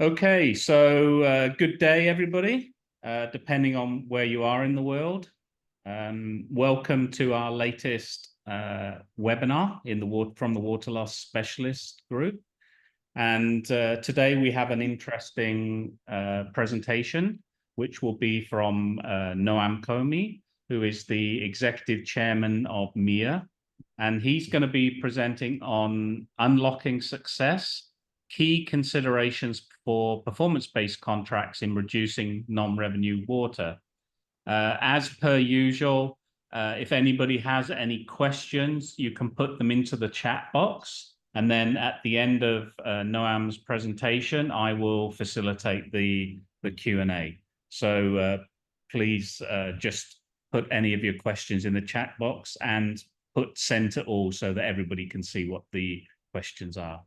Okay, so good day, everybody, depending on where you are in the world. Welcome to our latest webinar from the Water Loss Specialist Group. And today we have an interesting presentation, which will be from Noam Komy, who is the Executive Chairman of Miya. And he's going to be presenting on unlocking success, key considerations for performance-based contracts in reducing non-revenue water. As per usual, if anybody has any questions, you can put them into the chat box. And then at the end of Noam's presentation, I will facilitate the Q&A. So please just put any of your questions in the chat box and put send to all so that everybody can see what the questions are.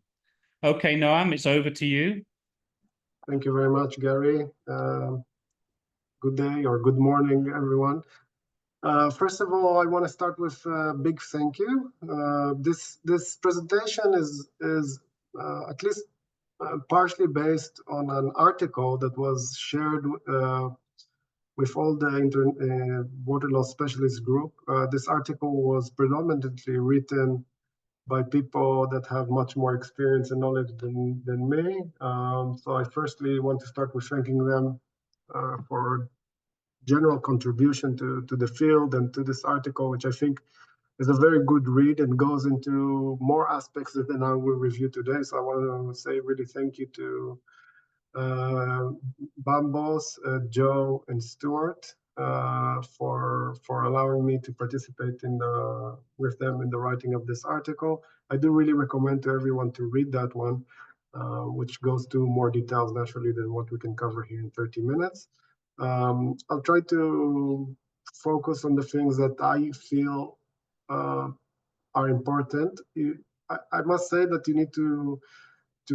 Okay, Noam, it's over to you. Thank you very much, Gary. Good day or good morning, everyone. First of all, I want to start with a big thank you. This presentation is at least partially based on an article that was shared with all the water loss specialist group. This article was predominantly written by people that have much more experience and knowledge than me. So I firstly want to start with thanking them for general contribution to the field and to this article, which I think is a very good read and goes into more aspects than I will review today. So I want to say really thank you to Bambos, Joe, and Stuart for allowing me to participate with them in the writing of this article. I do really recommend to everyone to read that one, which goes to more details naturally than what we can cover here in 30 minutes. I'll try to focus on the things that I feel are important. I must say that you need to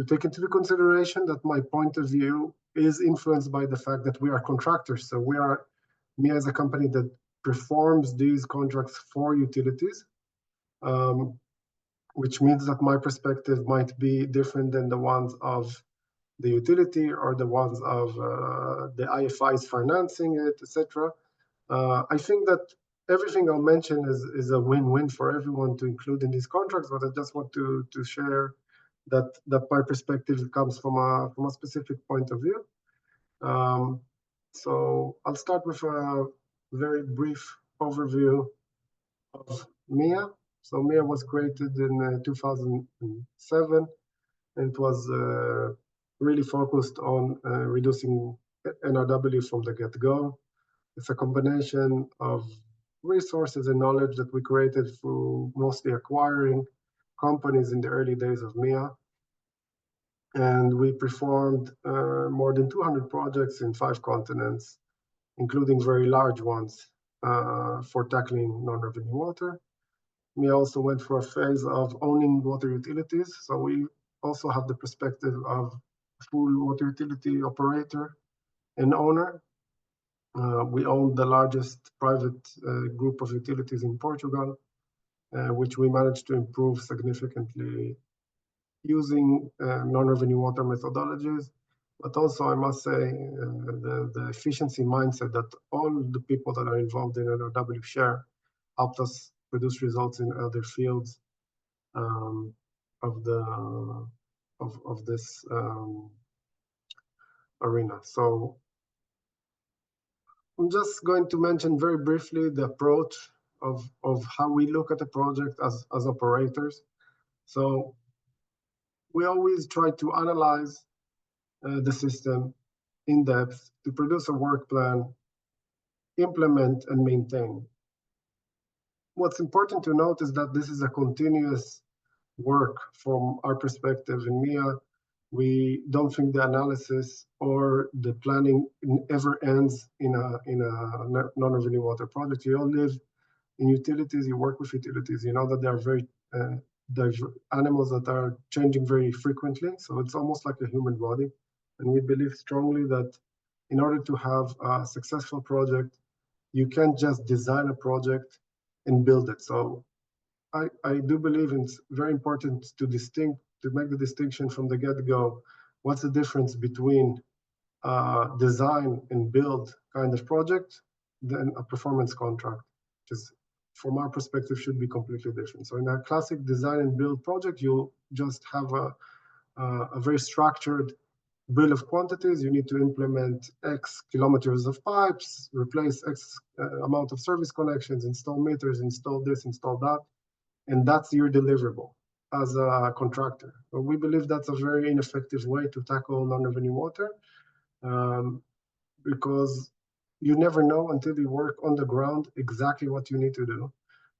take into consideration that my point of view is influenced by the fact that we are contractors. So Miya is a company that performs these contracts for utilities, which means that my perspective might be different than the ones of the utility or the ones of the IFIs financing it, etc. I think that everything I'll mention is a win-win for everyone to include in these contracts, but I just want to share that my perspective comes from a specific point of view. So I'll start with a very brief overview of Miya. So Miya was created in 2007, and it was really focused on reducing NRW from the get-go. It's a combination of resources and knowledge that we created through mostly acquiring companies in the early days of Miya. And we performed more than 200 projects in 5 continents, including very large ones for tackling non-revenue water. Miya also went through a phase of owning water utilities. So we also have the perspective of full water utility operator and owner. We own the largest private group of utilities in Portugal, which we managed to improve significantly using non-revenue water methodologies. But also, I must say, the efficiency mindset that all the people that are involved in NRW share helped us produce results in other fields of this arena. So I'm just going to mention very briefly the approach of how we look at a project as operators. So we always try to analyze the system in depth to produce a work plan, implement and maintain. What's important to note is that this is a continuous work from our perspective in Miya. We don't think the analysis or the planning ever ends in a non-revenue water project. You all live in utilities, you work with utilities, you know that there are very animals that are changing very frequently. So it's almost like a human body. And we believe strongly that in order to have a successful project, you can't just design a project and build it. So I do believe it's very important to make the distinction from the get-go what's the difference between design and build kind of project than a performance contract, which is, from our perspective, should be completely different. So in a classic design and build project, you just have a very structured bill of quantities. You need to implement X kilometers of pipes, replace X amount of service connections, install meters, install this, install that, and that's your deliverable as a contractor. But we believe that's a very ineffective way to tackle non-revenue water, because you never know until you work on the ground exactly what you need to do.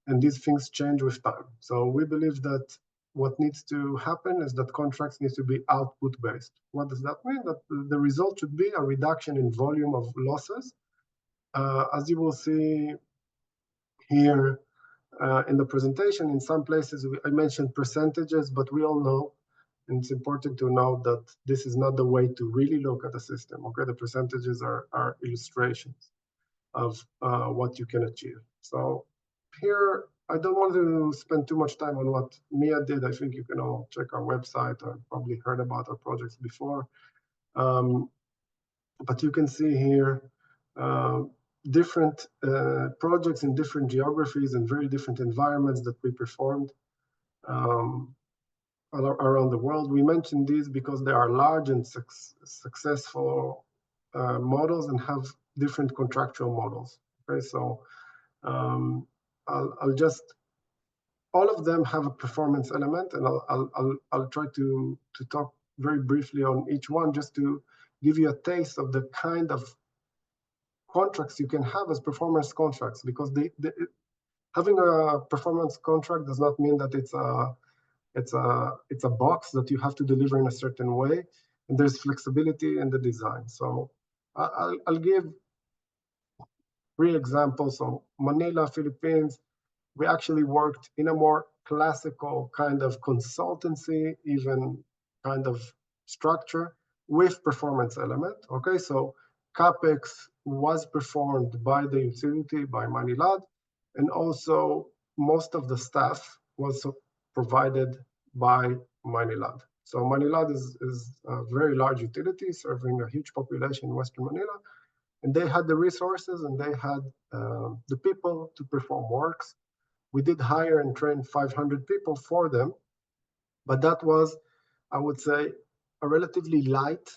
And these things change with time. So we believe that what needs to happen is that contracts need to be output-based. What does that mean? That the result should be a reduction in volume of losses. As you will see here in the presentation, in some places, I mentioned percentages, but we all know, and it's important to note that this is not the way to really look at the system. Okay, the percentages are illustrations of what you can achieve. So here, I don't want to spend too much time on what Miya did. I think you can all check our website. I've probably heard about our projects before. But you can see here different projects in different geographies and very different environments that we performed around the world. We mentioned these because they are large and successful models and have different contractual models. Okay, so I'll just, all of them have a performance element, and I'll try to talk very briefly on each one just to give you a taste of the kind of contracts you can have as performance contracts, because having a performance contract does not mean that it's a box that you have to deliver in a certain way, and there's flexibility in the design. So I'll give 3 examples. So Manila, Philippines, we actually worked in a more classical kind of consultancy, even kind of structure with performance element. Okay, so CapEx was performed by the utility, by Manilad, and also most of the staff was provided by Manilad. So Manilad is a very large utility serving a huge population in Western Manila, and they had the resources and they had the people to perform works. We did hire and train 500 people for them, but that was, I would say, a relatively light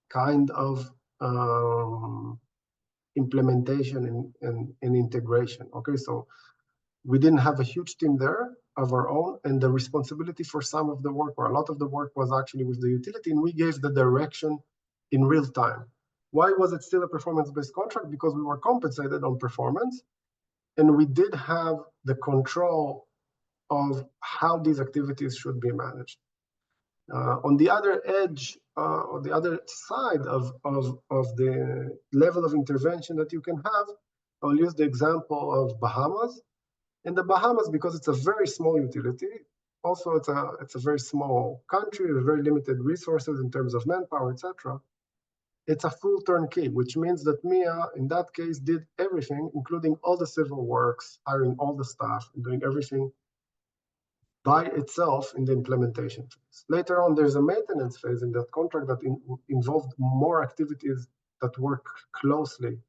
kind of implementation and integration. Okay, so we didn't have a huge team there of our own, and the responsibility for some of the work, or a lot of the work, was actually with the utility, and we gave the direction in real time. Why was it still a performance-based contract? Because we were compensated on performance, and we did have the control of how these activities should be managed. On the other edge, on the other side of the level of intervention that you can have, I'll use the example of Bahamas. In the Bahamas, because it's a very small utility, also it's a very small country with very limited resources in terms of manpower, etc. It's a full turnkey, which means that Miya, in that case, did everything, including all the civil works, hiring all the staff, and doing everything by itself in the implementation phase. Later on, there's a maintenance phase in that contract that involved more activities that work closely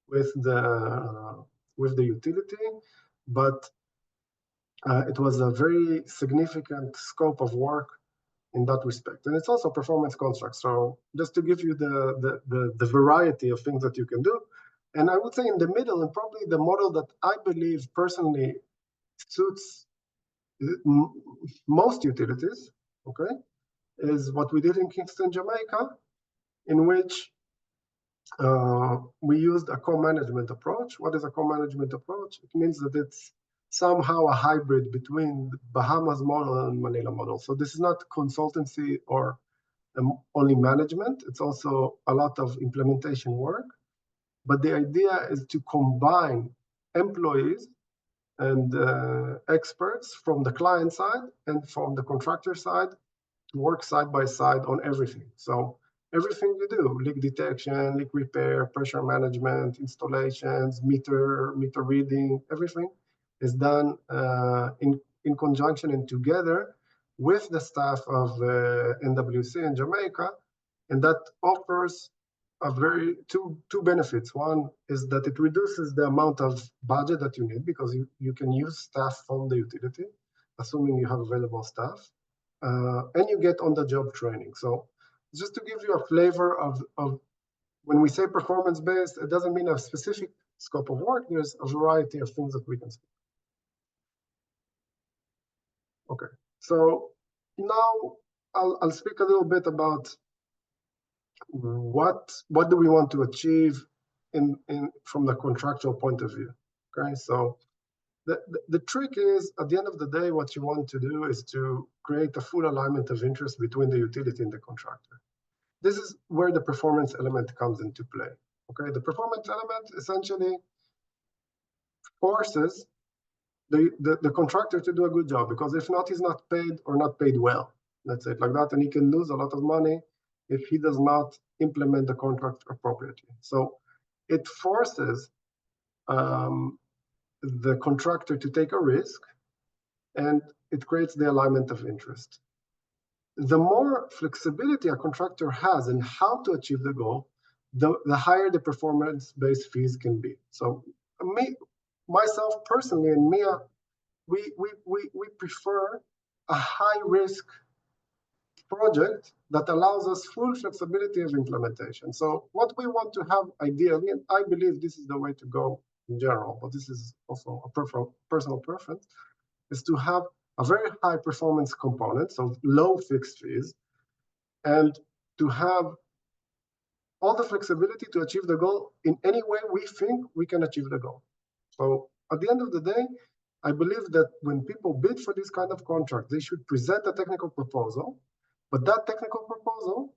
with the utility, but it was a very significant scope of work in that respect. And it's also performance contract. So just to give you the variety of things that you can do. And I would say in the middle, and probably the model that I believe personally suits most utilities, okay, is what we did in Kingston, Jamaica, in which we used a co-management approach. What is a co-management approach? It means that it's somehow a hybrid between the Bahamas model and Manila model. So this is not consultancy or only management. It's also a lot of implementation work. But the idea is to combine employees and experts from the client side and from the contractor side to work side by side on everything. So everything you do, leak detection, leak repair, pressure management, installations, meter reading, everything is done in conjunction and together with the staff of NWC in Jamaica, and that offers two benefits. One is that it reduces the amount of budget that you need because you can use staff from the utility, assuming you have available staff, and you get on-the-job training. So just to give you a flavor of when we say performance-based, it doesn't mean a specific scope of work. There's a variety of things that we can speak. Okay, so now I'll speak a little bit about what do we want to achieve from the contractual point of view. Okay, so the trick is, at the end of the day, what you want to do is to create a full alignment of interest between the utility and the contractor. This is where the performance element comes into play. Okay, the performance element essentially forces the contractor to do a good job, because if not, he's not paid or not paid well. Let's say it like that, and he can lose a lot of money if he does not implement the contract appropriately. So it forces the contractor to take a risk, and it creates the alignment of interest. The more flexibility a contractor has in how to achieve the goal, the higher the performance-based fees can be. So myself personally and Miya, we prefer a high-risk project that allows us full flexibility of implementation. So what we want to have ideally, and I believe this is the way to go in general, but this is also a personal preference, is to have a very high performance component, so low fixed fees, and to have all the flexibility to achieve the goal in any way we think we can achieve the goal. So at the end of the day, I believe that when people bid for this kind of contract, they should present a technical proposal, but that technical proposal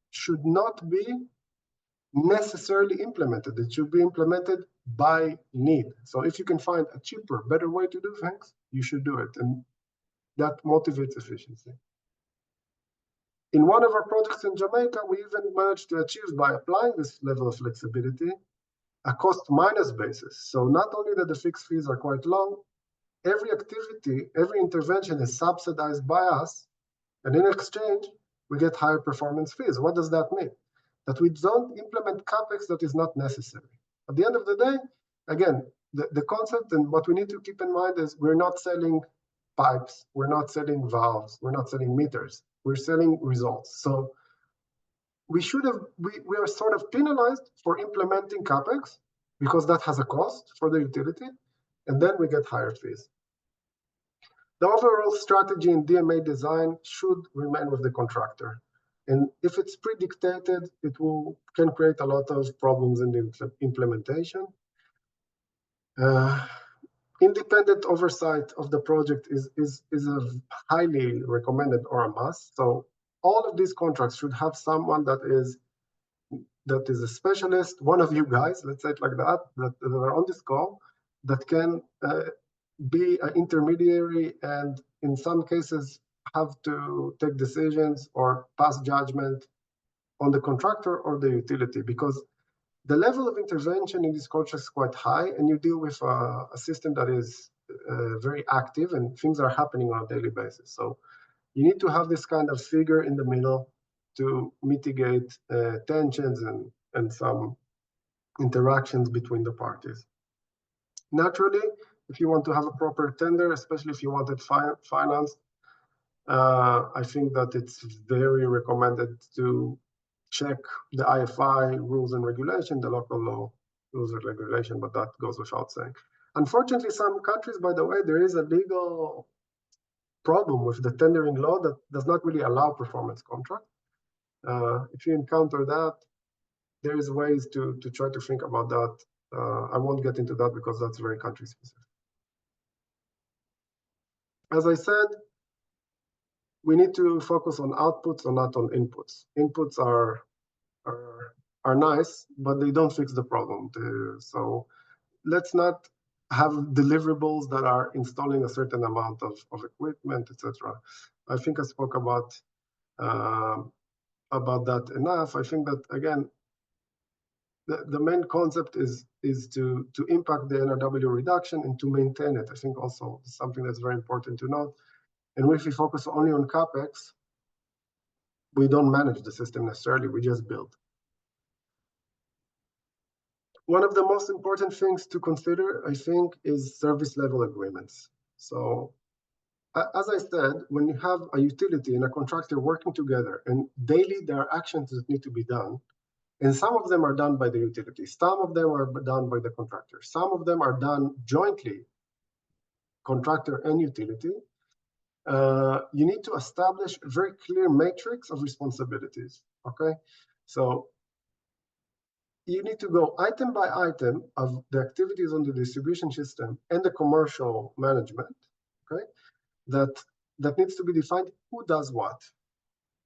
should not be necessarily implemented. It should be implemented by need. So if you can find a cheaper, better way to do things, you should do it. And that motivates efficiency. In one of our projects in Jamaica, we even managed to achieve, by applying this level of flexibility, a cost-minus basis. So not only that the fixed fees are quite low, every activity, every intervention is subsidized by us, and in exchange, we get higher performance fees. What does that mean? That we don't implement CapEx that is not necessary. At the end of the day, again, the concept and what we need to keep in mind is we're not selling pipes, we're not selling valves, we're not selling meters, we're selling results. So we are sort of penalized for implementing CapEx because that has a cost for the utility, and then we get higher fees. The overall strategy in DMA design should remain with the contractor. And if it's predictated, it can create a lot of problems in the implementation. Independent oversight of the project is a highly recommended or a must. So all of these contracts should have someone that is a specialist, one of you guys, let's say it like that are on this call, that can be an intermediary and in some cases have to take decisions or pass judgment on the contractor or the utility, because the level of intervention in these contracts is quite high, and you deal with a system that is very active and things are happening on a daily basis. So you need to have this kind of figure in the middle to mitigate tensions and some interactions between the parties. Naturally, if you want to have a proper tender, especially if you want it financed, I think that it's very recommended to check the IFI rules and regulation, the local law rules and regulation, but that goes without saying. Unfortunately, some countries, by the way, there is a legal problem with the tendering law that does not really allow performance contract. If you encounter that, there is ways to try to think about that. I won't get into that because that's very country specific. As I said, we need to focus on outputs and not on inputs. Inputs are nice, but they don't fix the problem. So let's not have deliverables that are installing a certain amount of equipment, etc. I think I spoke about that enough. I think that, again, the main concept is to impact the NRW reduction and to maintain it. I think also something that's very important to note And if we focus only on CapEx, we don't manage the system necessarily, we just build. One of the most important things to consider, I think, is service level agreements. So as I said, when you have a utility and a contractor working together, and daily there are actions that need to be done, and some of them are done by the utility, some of them are done by the contractor, some of them are done jointly, contractor and utility, you need to establish a very clear matrix of responsibilities, okay? So you need to go item by item of the activities on the distribution system and the commercial management, okay? That needs to be defined who does what,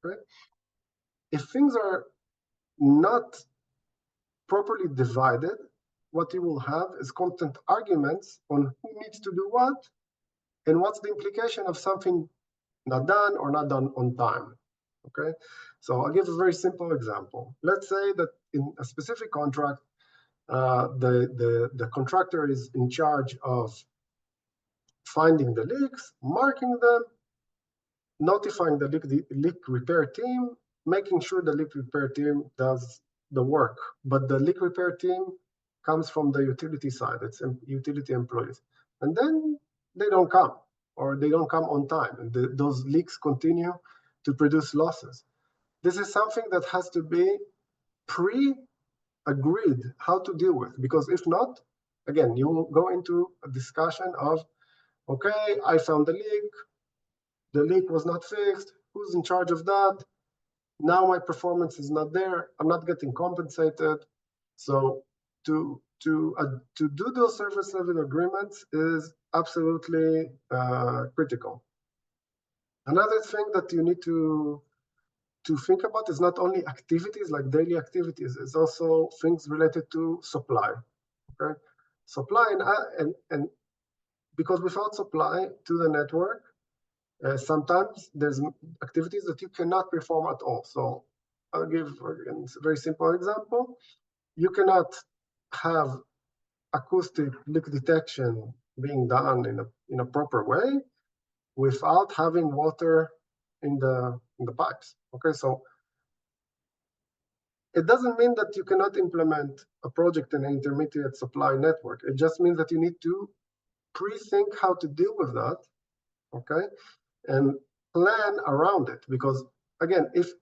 okay? If things are not properly divided, what you will have is constant arguments on who needs to do what and what's the implication of something not done or not done on time, okay? So I'll give a very simple example. Let's say that in a specific contract, the contractor is in charge of finding the leaks, marking them, notifying the leak repair team, making sure the leak repair team does the work. But the leak repair team comes from the utility side, it's utility employees. And then they don't come, or they don't come on time, and those leaks continue to produce losses. This is something that has to be pre-agreed how to deal with, because if not, again, you will go into a discussion of, okay, I found the leak was not fixed, who's in charge of that? Now my performance is not there, I'm not getting compensated. So to do those service level agreements is absolutely critical. Another thing that you need to think about is not only activities like daily activities, it's also things related to supply, okay? Supply and because without supply to the network, sometimes there's activities that you cannot perform at all. So I'll give a very simple example. You cannot have acoustic leak detection being done in a proper way without having water in the pipes. Okay, so it doesn't mean that you cannot implement a project in an intermediate supply network. It just means that you need to pre-think how to deal with that, okay, and plan around it. Because again, if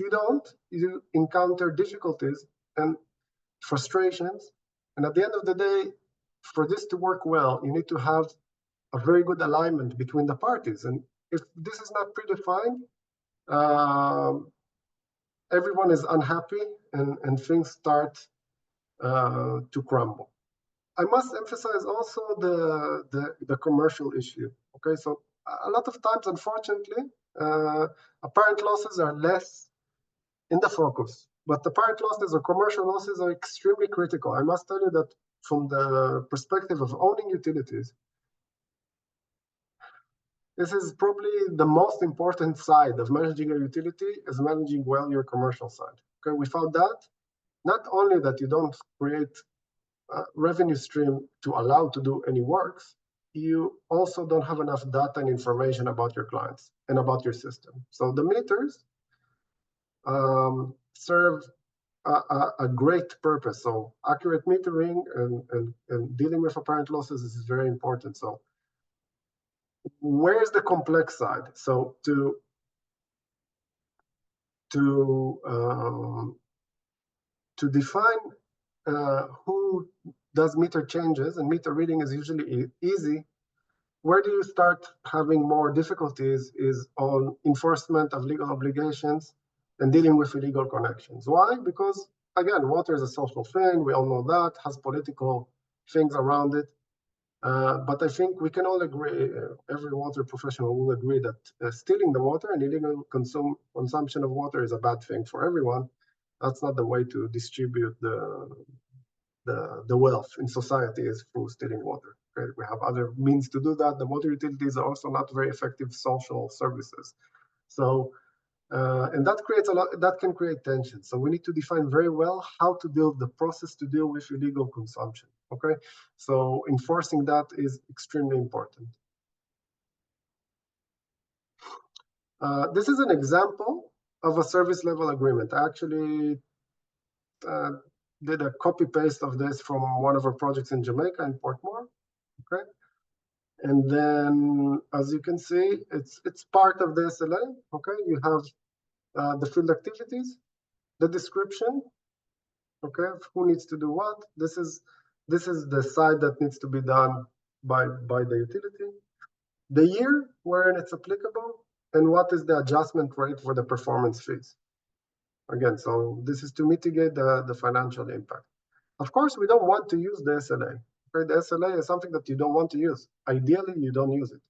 you don't, you encounter difficulties and frustrations. And at the end of the day, for this to work well, you need to have a very good alignment between the parties. And if this is not predefined, everyone is unhappy and things start to crumble. I must emphasize also the commercial issue. Okay, so a lot of times, unfortunately, apparent losses are less in the focus, but the apparent losses or commercial losses are extremely critical. I must tell you that from the perspective of owning utilities, this is probably the most important side of managing a utility, is managing well your commercial side. Okay, without that, not only that you don't create a revenue stream to allow to do any works, you also don't have enough data and information about your clients and about your system. So the meters serve a great purpose. So accurate metering and dealing with apparent losses is very important. So where's the complex side? So to define who does meter changes, and meter reading is usually easy. Where do you start having more difficulties is on enforcement of legal obligations and dealing with illegal connections. Why? Because again, water is a social thing. We all know that, has political things around it. But I think we can all agree, every water professional will agree that stealing the water and illegal consumption of water is a bad thing for everyone. That's not the way to distribute the wealth in society, is through stealing water. Okay? We have other means to do that. The water utilities are also not very effective social services. So, and that creates that can create tension. So we need to define very well how to build the process to deal with illegal consumption. Okay, so enforcing that is extremely important. This is an example of a service level agreement. I actually did a copy paste of this from one of our projects in Jamaica in Portmore. Okay. And then, as you can see, it's part of the SLA. Okay, you have the field activities, the description. Okay, who needs to do what? This is the side that needs to be done by the utility, the year wherein it's applicable, and what is the adjustment rate for the performance fees. Again, so this is to mitigate the financial impact. Of course, we don't want to use the SLA. Okay? The SLA is something that you don't want to use. Ideally, you don't use it.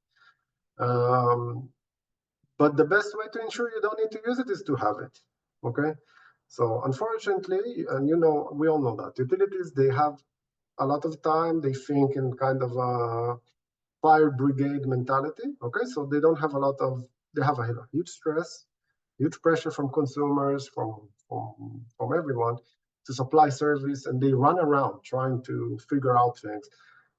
But the best way to ensure you don't need to use it is to have it. Okay. So unfortunately, and we all know that utilities, they have a lot of time. They think in kind of a fire brigade mentality. Okay. So they don't have they have a huge stress, huge pressure from consumers, from everyone to supply service, and they run around trying to figure out things.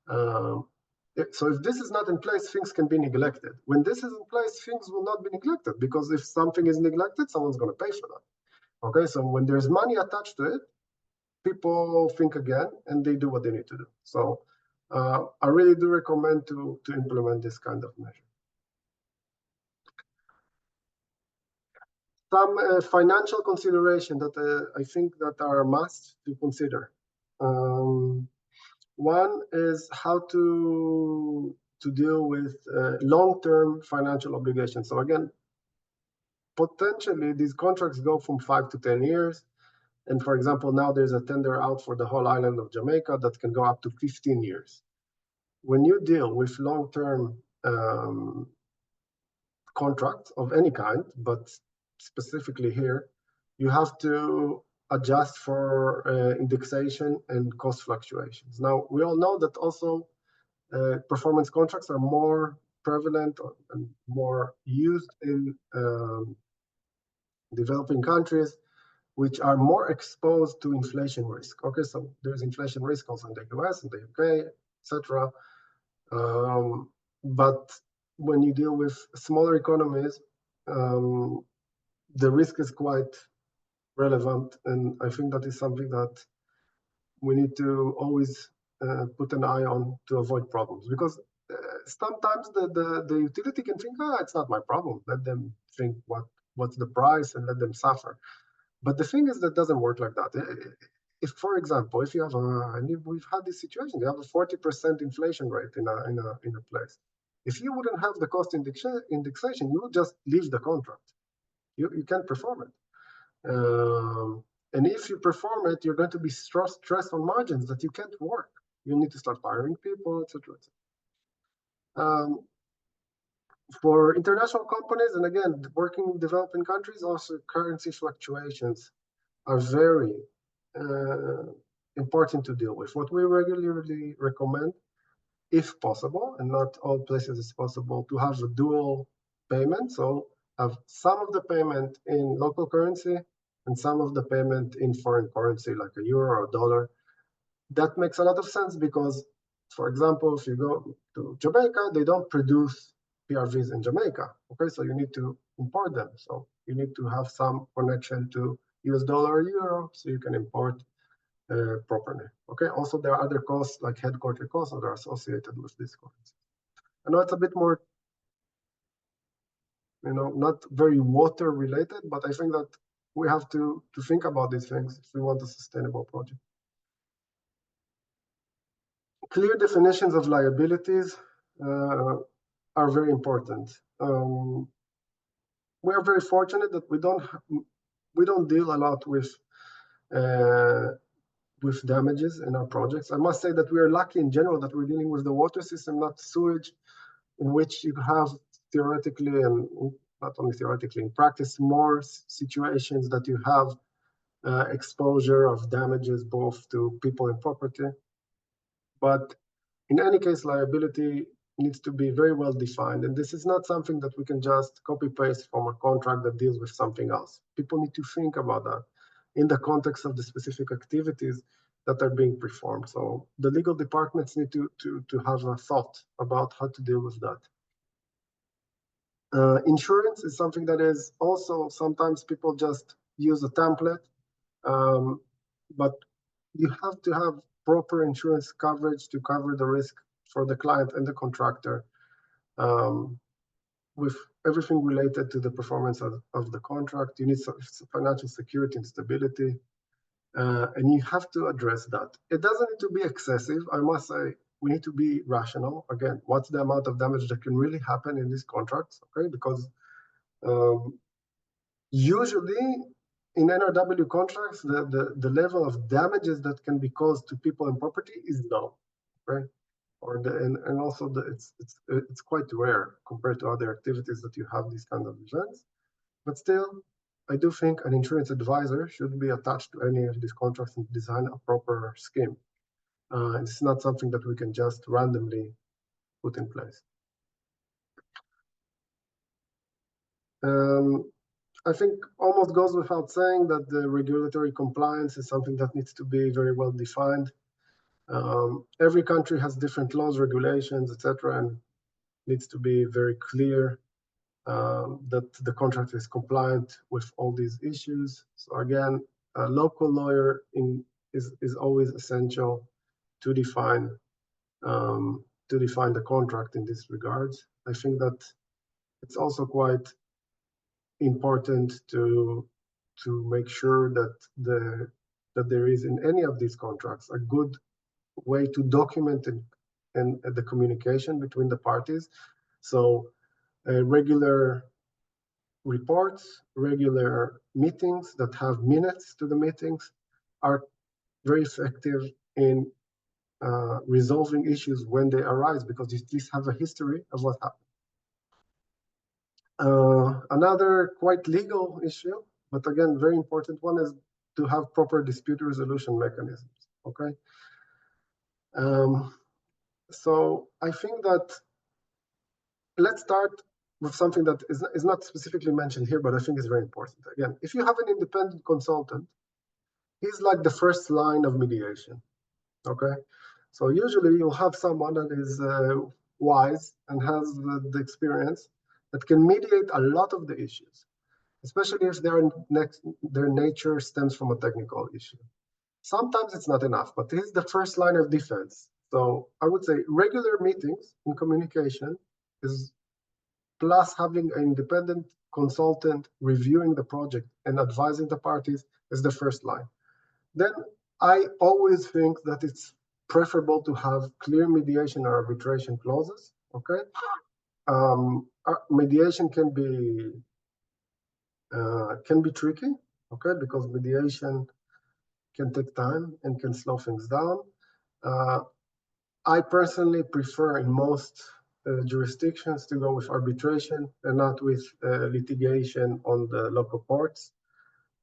So if this is not in place, things can be neglected. When this is in place, things will not be neglected, because if something is neglected, someone's going to pay for that. Okay, so when there's money attached to it, people think again and they do what they need to do. So I really do recommend to implement this kind of measure. Some financial consideration that I think that are a must to consider. One is how to deal with long-term financial obligations. So again, potentially these contracts go from 5 to 10 years. And for example, now there's a tender out for the whole island of Jamaica that can go up to 15 years. When you deal with long-term contracts of any kind, but specifically here, you have to adjust for indexation and cost fluctuations. Now, we all know that also performance contracts are more prevalent and more used in developing countries, which are more exposed to inflation risk. Okay, so there's inflation risk also in the US and the UK, etc. But when you deal with smaller economies, the risk is quite relevant, and I think that is something that we need to always put an eye on to avoid problems, because sometimes the utility can think, it's not my problem. Let them think what's the price and let them suffer. But the thing is that doesn't work like that. If, for example, if you have and we've had this situation, you have a 40% inflation rate in a place. If you wouldn't have the cost indexation, you would just leave the contract. You can't perform it. And if you perform it, you're going to be stressed on margins that you can't work. You need to start firing people, etc. For international companies, and again, working in developing countries, also currency fluctuations are very important to deal with. What we regularly recommend, if possible, and not all places is possible, to have a dual payment. So have some of the payment in local currency and some of the payment in foreign currency, like a euro or a dollar. That makes a lot of sense because, for example, if you go to Jamaica, they don't produce PRVs in Jamaica. Okay, so you need to import them. So you need to have some connection to US dollar or euro so you can import properly. Okay, also there are other costs like headquarter costs that are associated with this currency. I know it's a bit more, not very water related, but I think that we have to think about these things if we want a sustainable project. Clear definitions of liabilities are very important. We are very fortunate that we don't deal a lot with damages in our projects. I must say that we are lucky in general that we're dealing with the water system, not sewage, in which you have theoretically, and not only theoretically, in practice, more situations that you have exposure of damages both to people and property. But in any case, liability needs to be very well defined. And this is not something that we can just copy paste from a contract that deals with something else. People need to think about that in the context of the specific activities that are being performed. So the legal departments need to have a thought about how to deal with that. Insurance is something that is also sometimes people just use a template, but you have to have proper insurance coverage to cover the risk for the client and the contractor, with everything related to the performance of the contract. You need some financial security and stability, and you have to address that. It doesn't need to be excessive. I must say, we need to be rational. Again, what's the amount of damage that can really happen in these contracts? Okay, because usually in NRW contracts, the level of damages that can be caused to people and property is low, right? Or and also it's quite rare compared to other activities that you have these kind of events. But still, I do think an insurance advisor should be attached to any of these contracts and design a proper scheme. It's not something that we can just randomly put in place. I think almost goes without saying that the regulatory compliance is something that needs to be very well defined. Every country has different laws, regulations, etc., and needs to be very clear that the contract is compliant with all these issues. So again, a local lawyer is always essential to define the contract in this regards. I think that it's also quite important to make sure that there is in any of these contracts a good way to document and the communication between the parties. So regular reports, regular meetings that have minutes to the meetings are very effective in resolving issues when they arise, because you at least have a history of what happened. Another quite legal issue, but again, very important one, is to have proper dispute resolution mechanisms, okay? So I think that let's start with something that is not specifically mentioned here, but I think is very important. Again, if you have an independent consultant, he's like the first line of mediation, okay? So usually you'll have someone that is wise and has the experience that can mediate a lot of the issues, especially if their nature stems from a technical issue. Sometimes it's not enough, but this is the first line of defense. So I would say regular meetings and communication is, plus having an independent consultant reviewing the project and advising the parties, is the first line. Then I always think that it's preferable to have clear mediation or arbitration clauses, okay? Mediation can be tricky, okay, because mediation can take time and can slow things down. I personally prefer in most jurisdictions to go with arbitration and not with litigation on the local courts.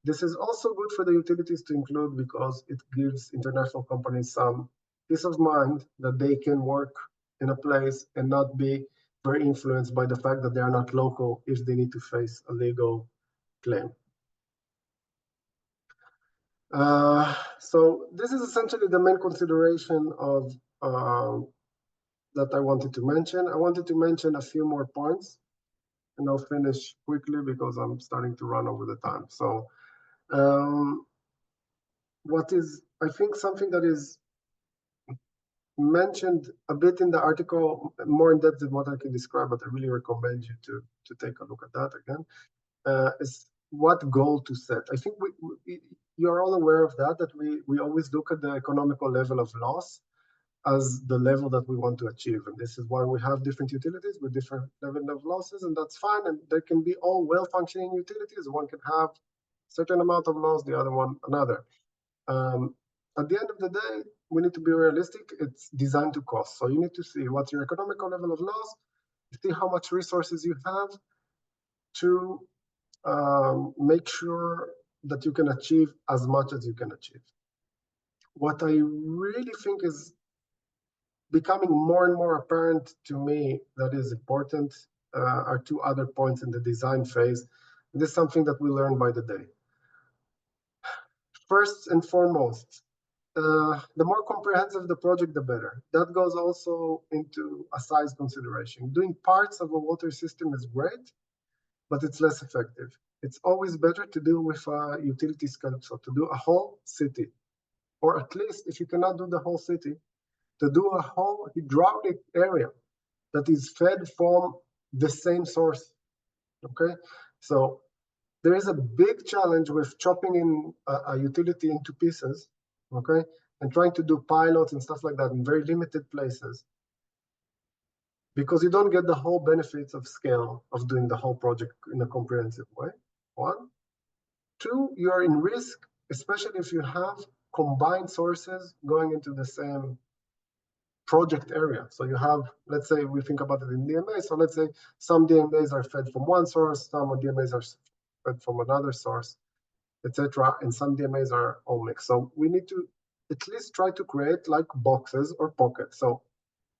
This is also good for the utilities to include because it gives international companies some peace of mind that they can work in a place and not be very influenced by the fact that they are not local if they need to face a legal claim. So this is essentially the main consideration of that I wanted to mention. I wanted to mention a few more points, and I'll finish quickly because I'm starting to run over the time. So what is, I think, something that is mentioned a bit in the article, more in depth than what I can describe, but I really recommend you to take a look at that again, is what goal to set. I think you're all aware of that we always look at the economical level of loss as the level that we want to achieve. And this is why we have different utilities with different level of losses, and that's fine. And they can be all well-functioning utilities. One can have a certain amount of loss, the other one another. At the end of the day, we need to be realistic. It's designed to cost. So you need to see what's your economical level of loss, see how much resources you have to make sure that you can achieve as much as you can achieve. What I really think is becoming more and more apparent to me that is important are two other points in the design phase. This is something that we learn by the day. First and foremost, the more comprehensive the project, the better. That goes also into a size consideration. Doing parts of a water system is great, but it's less effective. It's always better to do with a utility scale, so to do a whole city, or at least if you cannot do the whole city, to do a whole hydraulic area that is fed from the same source, okay? So there is a big challenge with chopping in a utility into pieces, okay? And trying to do pilots and stuff like that in very limited places, because you don't get the whole benefits of scale of doing the whole project in a comprehensive way, one. Two, you're in risk, especially if you have combined sources going into the same project area. So you have, let's say we think about it in DMA. So let's say some DMAs are fed from one source, some DMAs are fed from another source, etc. And some DMAs are all mixed. So we need to at least try to create like boxes or pockets. So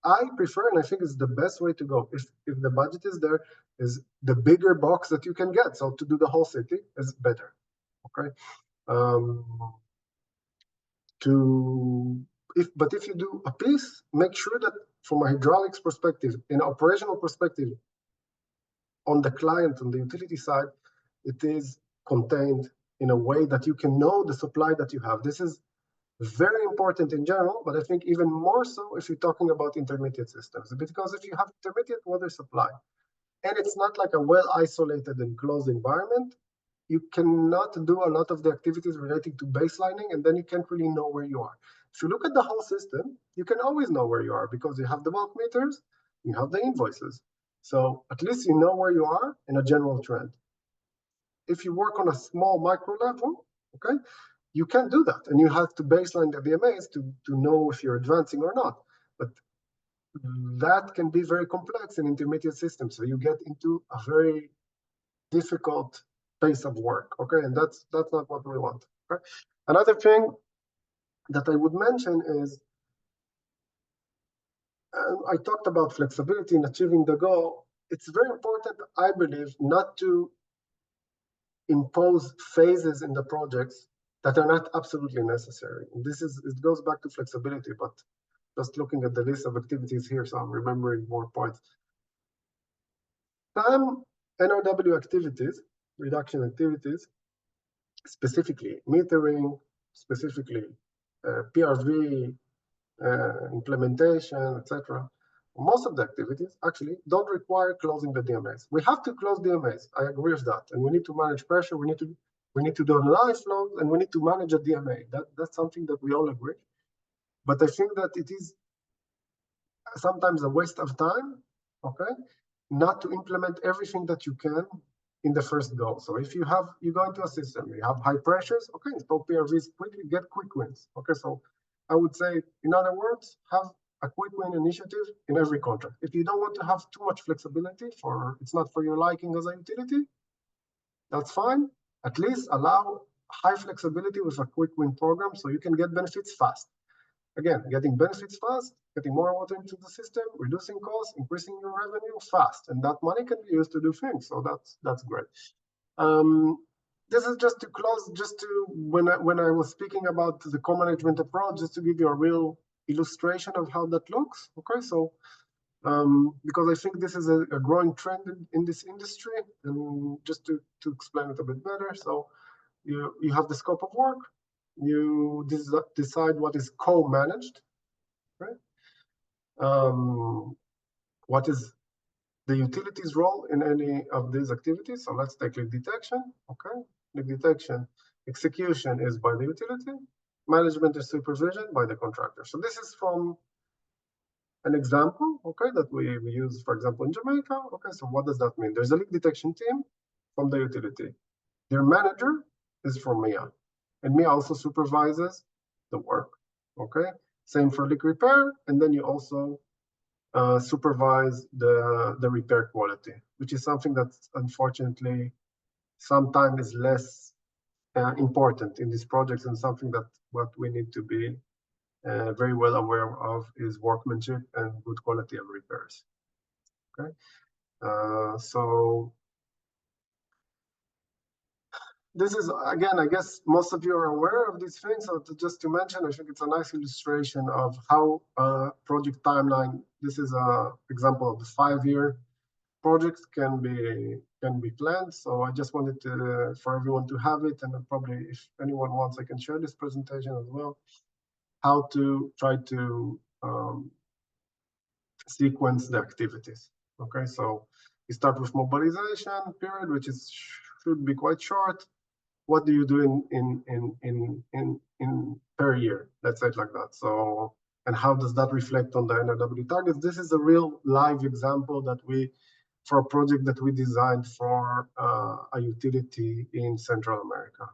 I prefer, and I think it's the best way to go, if the budget is there, is the bigger box that you can get. So to do the whole city is better, okay? But if you do a piece, make sure that from a hydraulics perspective, an operational perspective, on the client, on the utility side, it is contained in a way that you can know the supply that you have. This is very important in general, but I think even more so if you're talking about intermediate systems, because if you have intermediate water supply, and it's not like a well-isolated and closed environment, you cannot do a lot of the activities relating to baselining, and then you can't really know where you are. If you look at the whole system, you can always know where you are because you have the bulk meters, you have the invoices. So at least you know where you are in a general trend. If you work on a small micro level, okay, you can't do that. And you have to baseline the DMAs to know if you're advancing or not. But that can be very complex in intermediate systems. So you get into a very difficult pace of work, okay? And that's not what we want, okay? Another thing that I would mention is, I talked about flexibility in achieving the goal. It's very important, I believe, not to impose phases in the projects that are not absolutely necessary. And it goes back to flexibility, but just looking at the list of activities here, so I'm remembering more points. Some NRW activities, reduction activities, specifically metering, specifically PRV, implementation, etc. Most of the activities actually don't require closing the DMAs. We have to close DMAs. I agree with that, and we need to manage pressure. We need to do live flows, and we need to manage a DMA. That's something that we all agree. But I think that it is sometimes a waste of time, okay, not to implement everything that you can in the first go. So if you go into a system, you have high pressures, okay, install PRVs quickly, get quick wins. Okay, so I would say, in other words, have a quick win initiative in every contract. If you don't want to have too much flexibility, it's not for your liking as a utility, that's fine. At least allow high flexibility with a quick win program so you can get benefits fast. Again, getting benefits fast, getting more water into the system, reducing costs, increasing your revenue fast, and that money can be used to do things. So that's great. This is just to close, when I was speaking about the co-management approach, just to give you a real illustration of how that looks. Okay, so because I think this is a growing trend in this industry, and just to explain it a bit better. So you have the scope of work. You decide what is co-managed, right? What is the utility's role in any of these activities? So let's take leak detection, okay? Leak detection, execution is by the utility, management and supervision by the contractor. So this is from an example, okay, that we use, for example, in Jamaica. Okay, so what does that mean? There's a leak detection team from the utility. Their manager is from Miya. And Miya also supervises the work, okay? Same for leak repair, and then you also supervise the repair quality, which is something that unfortunately sometimes is less important in these projects, and something that what we need to be very well aware of is workmanship and good quality of repairs, okay? So this is, again, I guess most of you are aware of these things. So just to mention, I think it's a nice illustration of how project timeline, this is an example of the 5-year projects can be planned. So I just wanted to, for everyone to have it, and probably if anyone wants, I can share this presentation as well, how to try to sequence the activities. Okay, so you start with mobilization period, which should be quite short. What do you do in per year? Let's say it like that. So, and how does that reflect on the NRW targets? This is a real live example that for a project that we designed for a utility in Central America.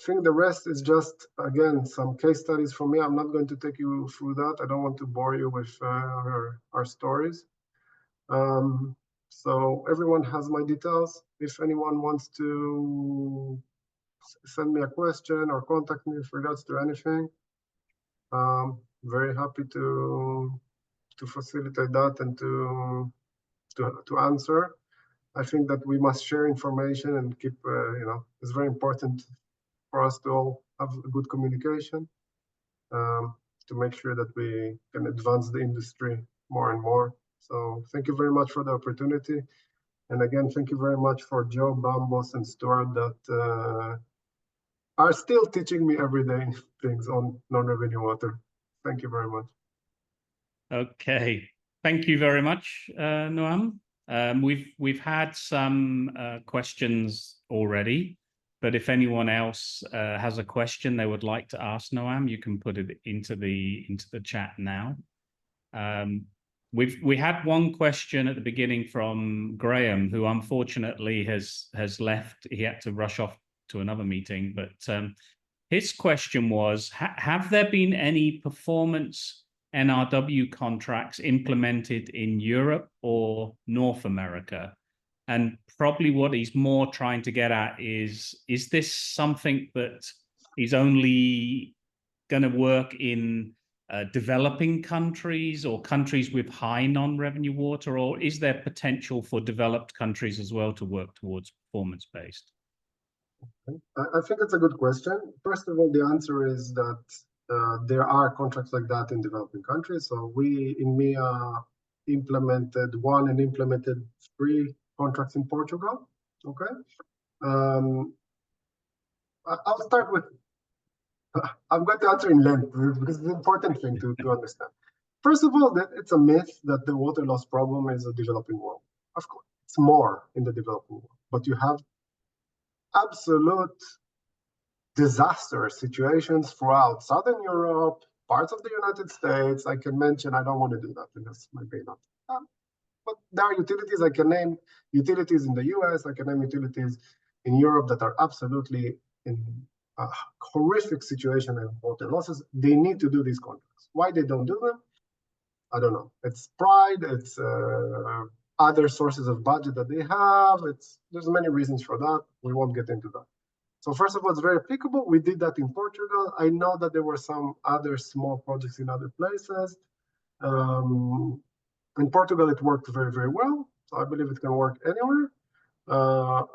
I think the rest is just, again, some case studies from me. I'm not going to take you through that. I don't want to bore you with our stories. So everyone has my details. If anyone wants to send me a question or contact me with regards to anything, very happy to facilitate that and to answer. I think that we must share information and keep, it's very important for us to all have good communication to make sure that we can advance the industry more and more. So thank you very much for the opportunity. And again, thank you very much for Joe, Bambos, and Stuart that are still teaching me every day things on non-revenue water. Thank you very much. Okay, thank you very much, Noam. We've had some questions already, but if anyone else has a question they would like to ask Noam, you can put it into the chat now. We had one question at the beginning from Graham, who unfortunately has left. He had to rush off to another meeting, but his question was, have there been any performance NRW contracts implemented in Europe or North America? And probably what he's more trying to get at is this something that is only going to work in developing countries or countries with high non-revenue water, or is there potential for developed countries as well to work towards performance-based? I think it's a good question. First of all, the answer is that there are contracts like that in developing countries. So we in Miya implemented 3 contracts in Portugal. Okay, I'll start with. I'm going to answer in length because it's an important thing to understand. First of all, that it's a myth that the water loss problem is a developing world. Of course, it's more in the developing world, but you have absolute disaster situations throughout Southern Europe, parts of the United States. I can mention, I don't want to do that because maybe not. But there are utilities, I can name utilities in the US, I can name utilities in Europe that are absolutely in a horrific situation and water losses. They need to do these contracts. Why they don't do them? I don't know. It's pride, it's other sources of budget that they have. There's many reasons for that. We won't get into that. So first of all, it's very applicable. We did that in Portugal. I know that there were some other small projects in other places. In Portugal, it worked very, very well. So I believe it can work anywhere.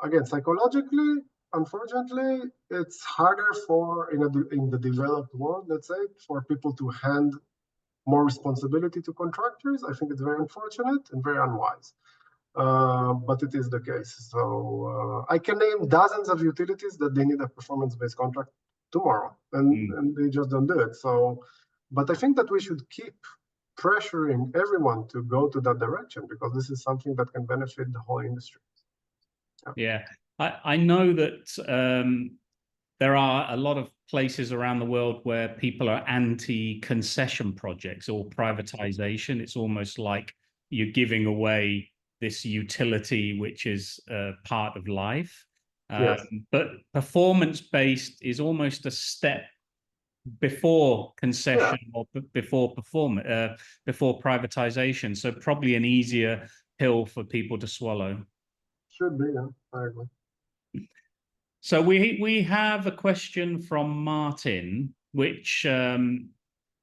Again, psychologically, unfortunately, it's harder in the developed world, let's say, for people to hand more responsibility to contractors. I think it's very unfortunate and very unwise. But it is the case. So I can name dozens of utilities that they need a performance-based contract tomorrow, and they just don't do it. So, but I think that we should keep pressuring everyone to go to that direction because this is something that can benefit the whole industry. Yeah, I know that there are a lot of places around the world where people are anti-concession projects or privatization. It's almost like you're giving away this utility, which is part of life. Yes. But performance-based is almost a step before concession or before privatization. So probably an easier pill for people to swallow. Should be, yeah, I agree. So we have a question from Martin, which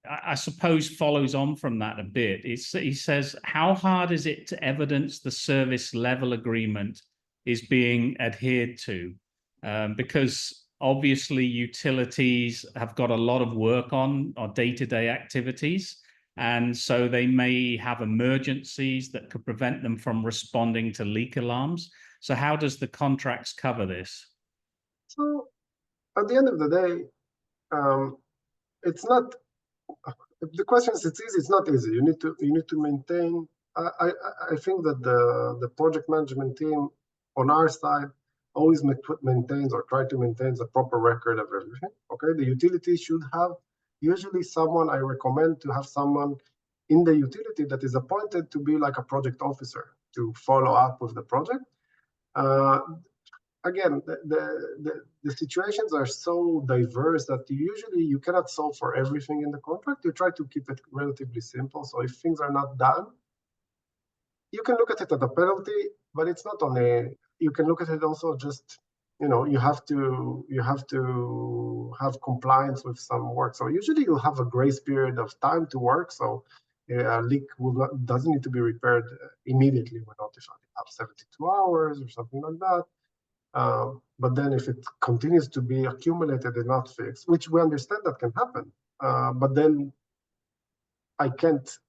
I suppose follows on from that a bit. He says, how hard is it to evidence the service level agreement is being adhered to? Because obviously utilities have got a lot of work on day-to-day activities. And so they may have emergencies that could prevent them from responding to leak alarms. So how does the contracts cover this? So at the end of the day, it's not. The question is, it's easy. It's not easy. You need to maintain. I think that the project management team on our side always maintains or try to maintain the proper record of everything. Okay, the utility should have usually someone. I recommend to have someone in the utility that is appointed to be like a project officer to follow up with the project. Again, the situations are so diverse that usually you cannot solve for everything in the contract. You try to keep it relatively simple. So if things are not done, you can look at it as a penalty, but it's not only. You can look at it also just, you have to have compliance with some work. So usually you'll have a grace period of time to work. So a leak doesn't need to be repaired immediately when notified. You have 72 hours or something like that. But then if it continues to be accumulated and not fixed, which we understand that can happen, but then I can't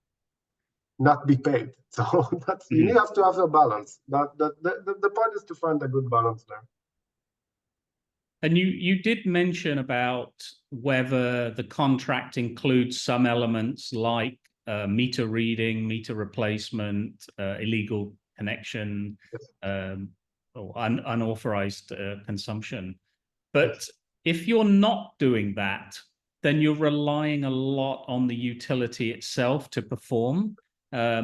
not be paid. So you have to have a balance. The point is to find a good balance there. And you did mention about whether the contract includes some elements like meter reading, meter replacement, illegal connection, yes. Or unauthorized consumption. But yes. If you're not doing that, then you're relying a lot on the utility itself to perform,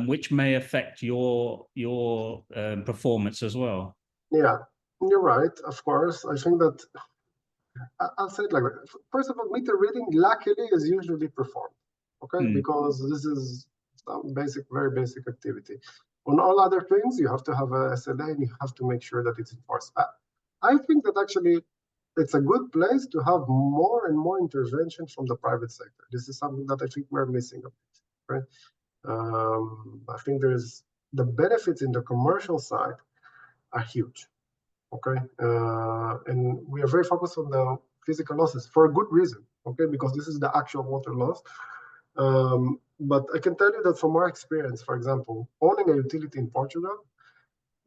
which may affect your performance as well. Yeah, you're right, of course. I think that, I'll say it like that. First of all, meter reading, luckily, is usually performed, okay? Because this is some very basic activity. On all other things, you have to have a SLA and you have to make sure that it's enforced. I think that actually it's a good place to have more and more intervention from the private sector. This is something that I think we're missing, right? I think the benefits in the commercial side are huge, okay? And we are very focused on the physical losses for a good reason, okay? Because this is the actual water loss. But I can tell you that from our experience, for example, owning a utility in Portugal,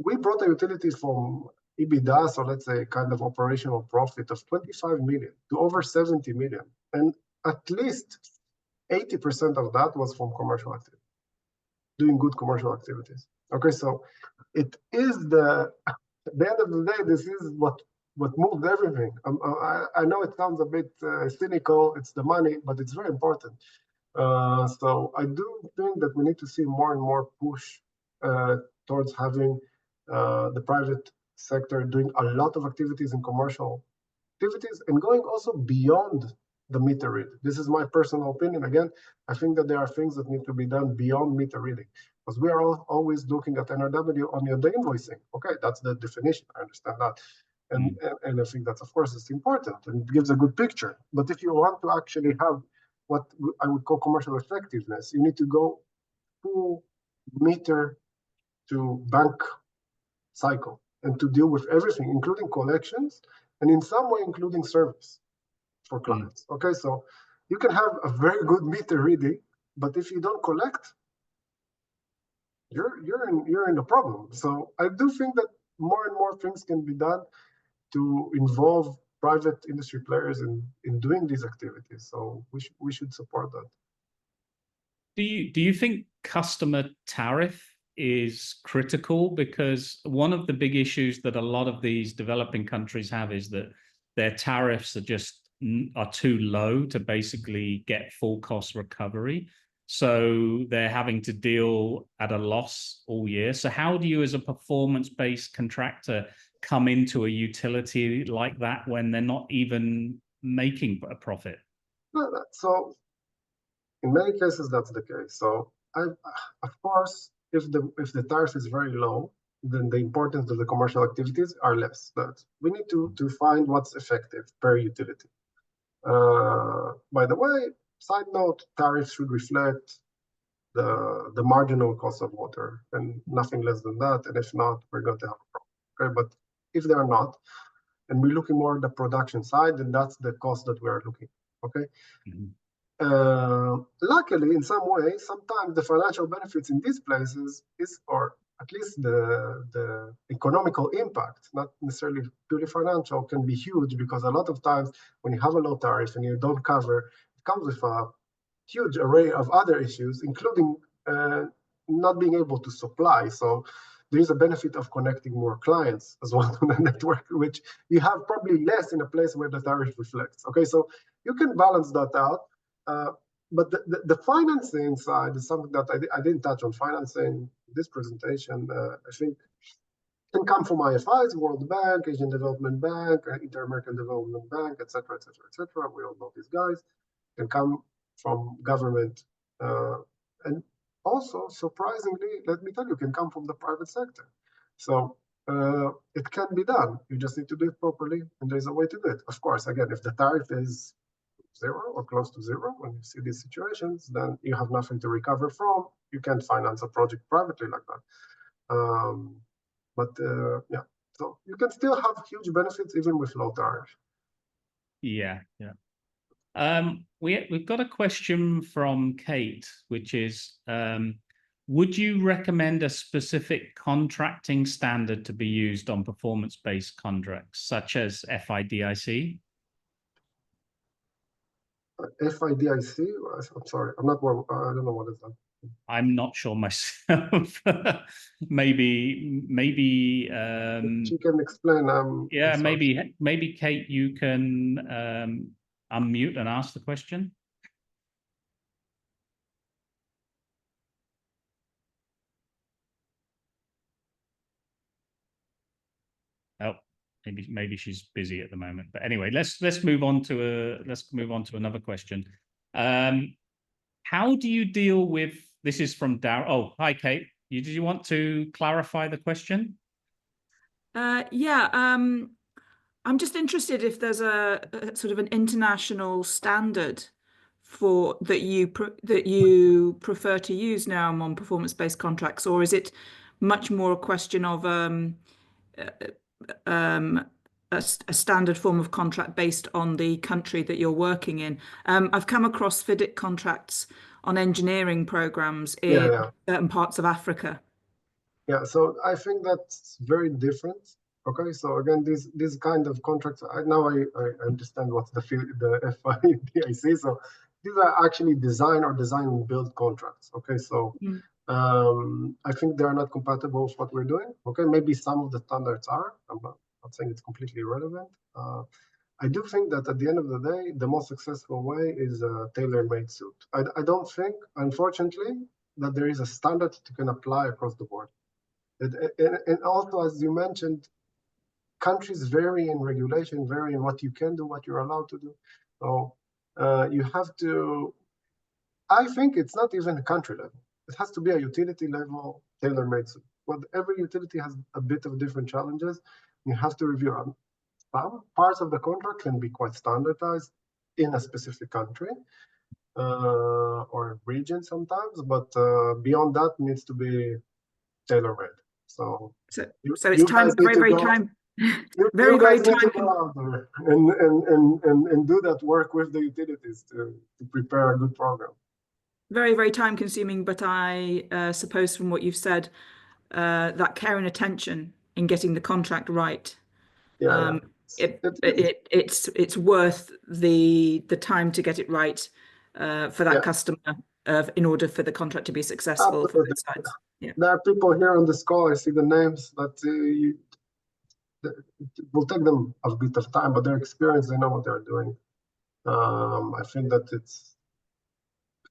we brought a utility from EBITDA, so let's say kind of operational profit of 25 million to over 70 million. And at least 80% of that was from commercial activity, doing good commercial activities. Okay, so it is at the end of the day, this is what moved everything. I know it sounds a bit cynical, it's the money, but it's very important. So I do think that we need to see more and more push towards having the private sector doing a lot of activities in commercial activities and going also beyond the meter read. This is my personal opinion. Again, I think that there are things that need to be done beyond meter reading, because we are always looking at NRW on the invoicing. Okay, that's the definition. I understand that. And I think that, of course, it's important and it gives a good picture. But if you want to actually have what I would call commercial effectiveness, you need to go full meter to bank cycle and to deal with everything, including collections, and in some way, including service for clients. Okay, so you can have a very good meter reading, but if you don't collect, you're in a problem. So I do think that more and more things can be done to involve private industry players in doing these activities. So we should support that. Do you think customer tariff is critical? Because one of the big issues that a lot of these developing countries have is that their tariffs are too low to basically get full cost recovery. So they're having to deal at a loss all year. So how do you, as a performance-based contractor, come into a utility like that when they're not even making a profit? So in many cases, that's the case. So of course, if the tariff is very low, then the importance of the commercial activities are less. But we need to find what's effective per utility. By the way, side note, tariffs should reflect the marginal cost of water and nothing less than that. And if not, we're going to have a problem. Okay, but if they are not, and we're looking more at the production side, then that's the cost that we are looking at. Okay. Luckily, in some way, sometimes the financial benefits in these places is, or at least the economical impact, not necessarily purely financial, can be huge, because a lot of times when you have a low tariff and you don't cover, it comes with a huge array of other issues, including not being able to supply. So there is a benefit of connecting more clients as well to the network, which you have probably less in a place where the tariff reflects. Okay, so you can balance that out. But the financing side is something that I didn't touch on. Financing this presentation, I think, can come from IFIs, World Bank, Asian Development Bank, Inter-American Development Bank, etc., etc., etc. We all know these guys. Can come from government, and also, surprisingly, let me tell you, can come from the private sector. So it can be done. You just need to do it properly, and there's a way to do it. Of course, again, if the tariff is zero or close to zero, when you see these situations, then you have nothing to recover from. You can't finance a project privately like that. Yeah, so you can still have huge benefits even with low tariff. Yeah. We've got a question from Kate, which is, would you recommend a specific contracting standard to be used on performance-based contracts, such as FIDIC? FIDIC? I'm sorry, I'm not. I don't know what is that. I'm not sure myself. maybe. She can explain. Yeah, maybe Kate, you can unmute and ask the question. Oh, maybe she's busy at the moment. But anyway, let's move on to another question. How do you deal with, this is from Darren. Oh, hi Kate. Did you want to clarify the question? Yeah, I'm just interested if there's a sort of an international standard for that you prefer to use now on performance-based contracts, or is it much more a question of a standard form of contract based on the country that you're working in? I've come across FIDIC contracts on engineering programs in certain parts of Africa. Yeah, so I think that's very different. Okay, so again, these kind of contracts, now I understand what's the FIDIC. So these are actually design and build contracts. Okay, so I think they are not compatible with what we're doing. Okay, maybe some of the standards are. I'm not saying it's completely irrelevant. I do think that at the end of the day, the most successful way is a tailor-made suit. I don't think, unfortunately, that there is a standard that you can apply across the board. And also, as you mentioned, countries vary in regulation, vary in what you can do, what you're allowed to do. So you have to, I think it's not even a country level. It has to be a utility level tailor-made suit. But every utility has a bit of different challenges. You have to review them. Some parts of the contract can be quite standardized in a specific country or region sometimes, but beyond that needs to be tailor-made. So it's time, very time. Very time out there and do that work with the utilities to prepare a good program. Very time consuming, but I suppose from what you've said, that care and attention in getting the contract right. It's worth the time to get it right for that customer in order for the contract to be successful for both sides. Yeah. There are people here on this call, I see the names, that it will take them a bit of time, but their experience, they know what they're doing. I think that it's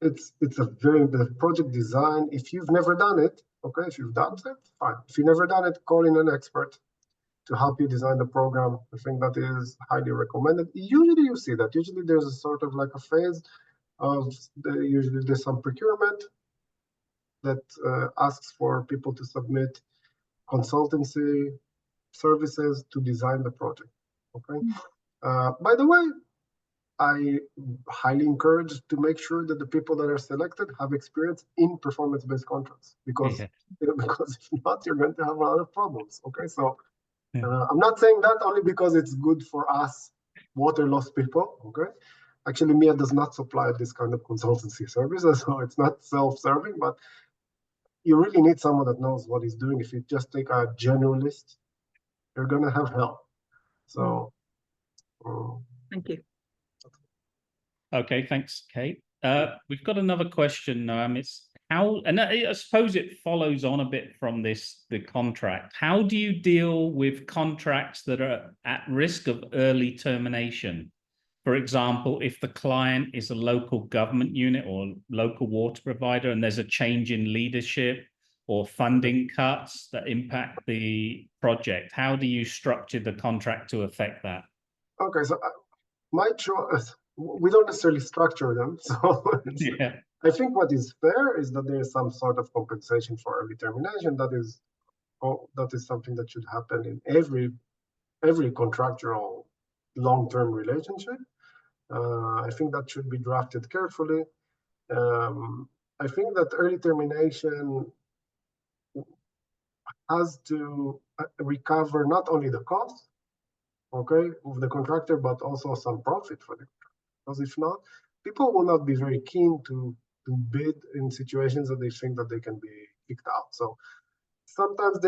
a the project design. If you've never done it, okay, if you've done it, fine. If you've never done it, call in an expert to help you design the program. I think that is highly recommended. Usually you see that. Usually there's a sort of like a phase of, usually there's some procurement that asks for people to submit consultancy services to design the project. Okay. By the way, I highly encourage to make sure that the people that are selected have experience in performance-based contracts, because because if not, you're going to have a lot of problems. Okay, so I'm not saying that only because it's good for us water loss people. Okay, actually, Miya does not supply this kind of consultancy services, so it's not self-serving. But you really need someone that knows what he's doing. If you just take a generalist, you're going to have help. So. Thank you. Okay, thanks, Kate. We've got another question. It's how, and I suppose it follows on a bit from the contract. How do you deal with contracts that are at risk of early termination? For example, if the client is a local government unit or local water provider and there's a change in leadership or funding cuts that impact the project, how do you structure the contract to affect that? Okay, so my choice, we don't necessarily structure them. So I think what is fair is that there is some sort of compensation for early termination. That is something that should happen in every contractual long-term relationship. I think that should be drafted carefully. I think that early termination has to recover not only the cost, okay, of the contractor, but also some profit for the contractor. Because if not, people will not be very keen to bid in situations that they think that they can be kicked out. So sometimes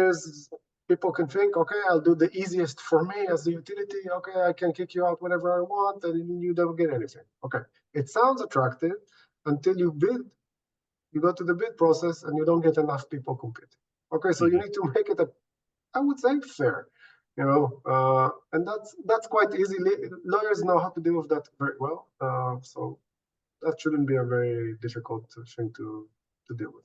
people can think, okay, I'll do the easiest for me as the utility. Okay, I can kick you out whenever I want, and you don't get anything. Okay, it sounds attractive until you bid. You go to the bid process and you don't get enough people competing. Okay, so you need to make it I would say fair, and that's quite easy. Lawyers know how to deal with that very well, so that shouldn't be a very difficult thing to deal with.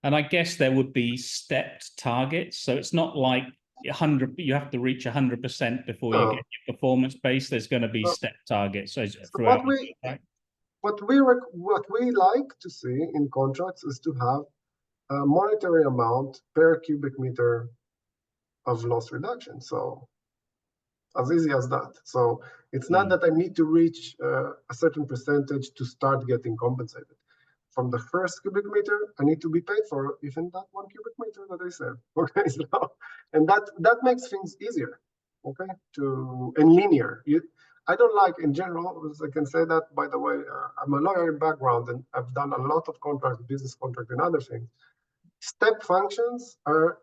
And I guess there would be stepped targets, so it's not like 100. You have to reach 100% before you get your performance base. There's going to be stepped targets. So throughout what we like to see in contracts is to have a monetary amount per cubic meter of loss reduction. So as easy as that. So it's not that I need to reach a certain percentage to start getting compensated. From the first cubic meter, I need to be paid for even that 1 cubic meter that I said. Okay, so, and that makes things easier, okay, and linear. I don't like, in general, I can say that, by the way, I'm a lawyer in background and I've done a lot of contracts, business contracts and other things. Step functions are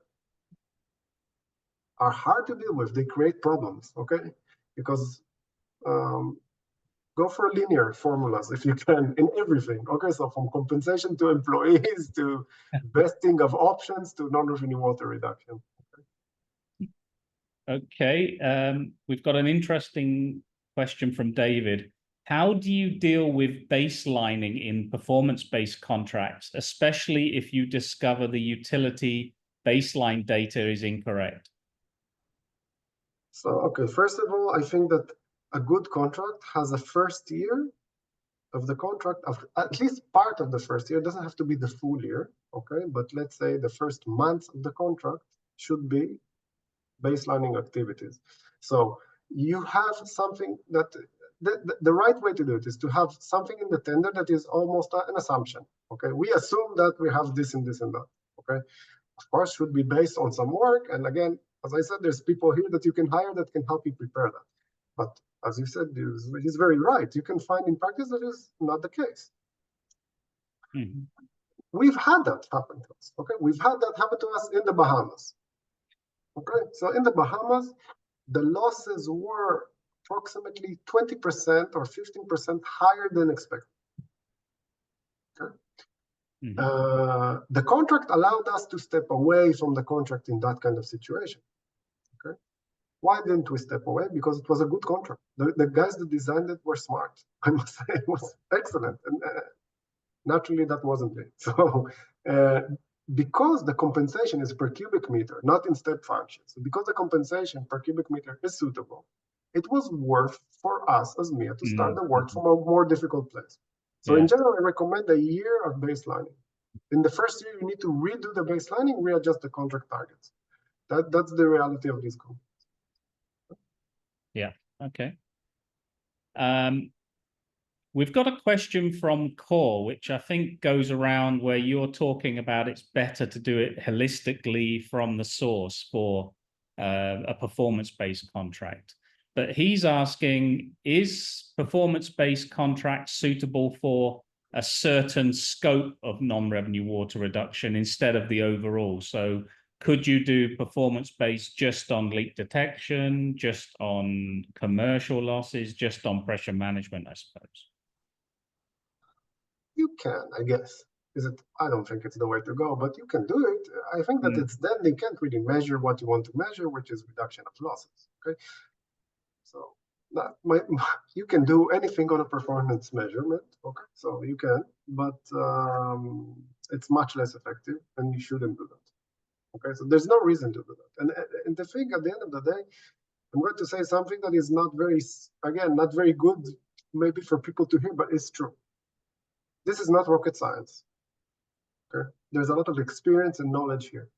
hard to deal with. They create problems, okay? Because go for linear formulas if you can in everything. Okay, so from compensation to employees to vesting of options to non-revenue water reduction. Okay, we've got an interesting question from David. How do you deal with baselining in performance-based contracts, especially if you discover the utility baseline data is incorrect? So, okay, first of all, I think that a good contract has a first year of the contract, of at least part of the first year. It doesn't have to be the full year, okay? But let's say the first month of the contract should be baselining activities. So you have something that the right way to do it is to have something in the tender that is almost an assumption, okay? We assume that we have this and this and that, okay? Of course, should be based on some work. And again, as I said, there's people here that you can hire that can help you prepare that. But as you said, he's very right. You can find in practice that is not the case. We've had that happen to us, okay? We've had that happen to us in the Bahamas. Okay, so in the Bahamas, the losses were approximately 20% or 15% higher than expected. Okay? The contract allowed us to step away from the contract in that kind of situation. Okay, why didn't we step away? Because it was a good contract. The guys that designed it were smart. I must say it was excellent. And naturally, that wasn't it. So because the compensation is per cubic meter, not in step functions, because the compensation per cubic meter is suitable, it was worth for us as Miya to start the work from a more difficult place. So in general, I recommend a year of baselining. In the first year, you need to redo the baselining, readjust the contract targets. That's the reality of these contracts. Yeah, okay. We've got a question from Core, which I think goes around where you're talking about it's better to do it holistically from the source for a performance-based contract. But he's asking, is performance-based contract suitable for a certain scope of non-revenue water reduction instead of the overall? So could you do performance-based just on leak detection, just on commercial losses, just on pressure management, I suppose? You can, I guess. Is it? I don't think it's the way to go, but you can do it. I think that it's then they can't really measure what you want to measure, which is reduction of losses. Okay, so you can do anything on a performance measurement. Okay, so you can, but it's much less effective, and you shouldn't do that. Okay, so there's no reason to do that. And the thing at the end of the day, I'm going to say something that is not very good, maybe for people to hear, but it's true. This is not rocket science. Okay, there's a lot of experience and knowledge here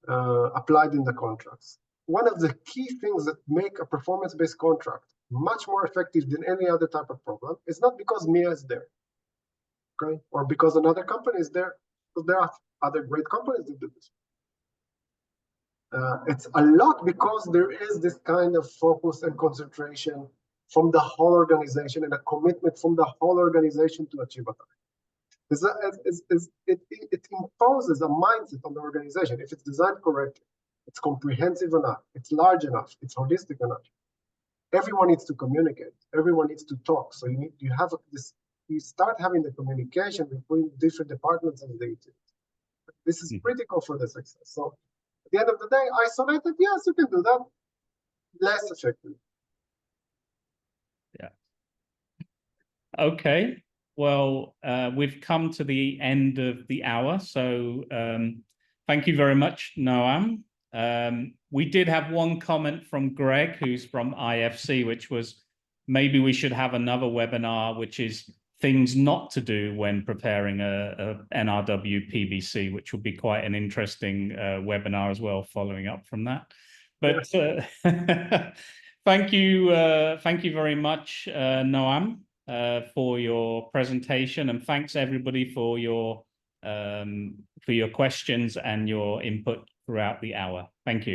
applied in the contracts. One of the key things that make a performance-based contract much more effective than any other type of program is not because Miya is there, okay, or because another company is there, because there are other great companies that do this. It's a lot because there is this kind of focus and concentration from the whole organization and a commitment from the whole organization to achieve a target. It imposes a mindset on the organization. If it's designed correctly, it's comprehensive enough, it's large enough, it's holistic enough. Everyone needs to communicate. Everyone needs to talk. So you start having the communication between different departments and the utilities. This is critical for the success. So at the end of the day, isolated, yes, you can do that. Less effective. Yeah. Okay. Well, we've come to the end of the hour. So thank you very much, Noam. We did have one comment from Greg, who's from IFC, which was maybe we should have another webinar, which is things not to do when preparing a NRW PBC, which would be quite an interesting webinar as well, following up from that. But thank you very much, Noam, for your presentation, and thanks everybody for your questions and your input throughout the hour. Thank you.